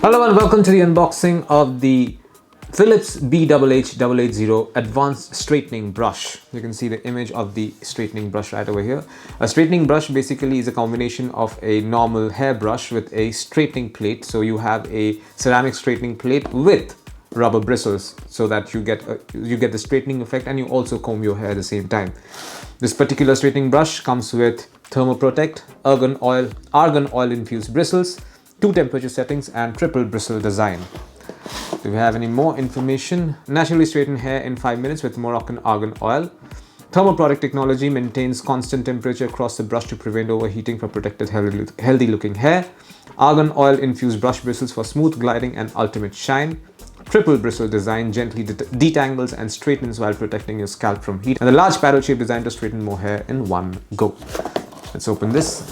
Hello and welcome to the unboxing of the Philips BHH880 Advanced Straightening Brush. You can see the image of the straightening brush right over here. A straightening brush basically is a combination of a normal hairbrush with a straightening plate. So you have a ceramic straightening plate with rubber bristles so that you get the straightening effect, and you also comb your hair at the same time. This particular straightening brush comes with thermoprotect, argan oil infused bristles, 2 temperature settings and triple bristle design. Do we have any more information? Naturally straighten hair in 5 minutes with Moroccan argan oil. Thermoprotect technology maintains constant temperature across the brush to prevent overheating for protected healthy looking hair. Argan oil infused brush bristles for smooth gliding and ultimate shine. Triple bristle design gently detangles and straightens while protecting your scalp from heat. And the large paddle shape designed to straighten more hair in one go. Let's open this.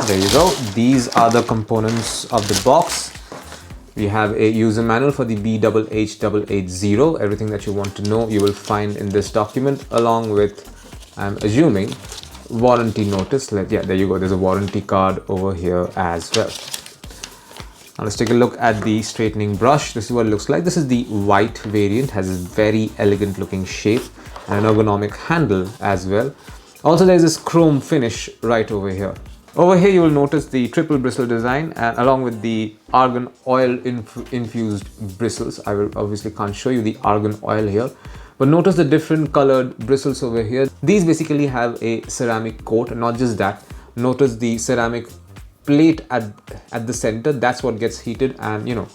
There you go. These are the components of the box. We have a user manual for the BHH880. Everything that you want to know you will find in this document, along with, I'm assuming, warranty notice. Yeah, there you go. There's a warranty card over here as well. Now let's take a look at the straightening brush. This is what it looks like. This is the white variant, has a very elegant looking shape and an ergonomic handle as well. Also, there's this chrome finish right over here. Over here you will notice the triple bristle design, and along with the argan oil infused bristles. I will obviously can't show you the argan oil here, but notice the different colored bristles over here. These basically have a ceramic coat, and not just that, notice the ceramic plate at the center. That's what gets heated, and you know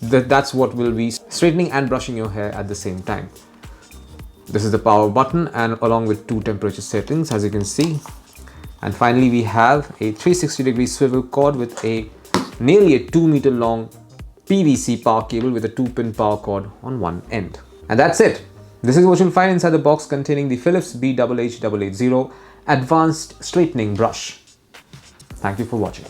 that's what will be straightening and brushing your hair at the same time. This is the power button, and along with 2 temperature settings, as you can see. And finally, we have a 360-degree swivel cord with nearly a 2-meter long PVC power cable with a 2-pin power cord on one end. And that's it. This is what you'll find inside the box containing the Philips BHH880 Advanced Straightening Brush. Thank you for watching.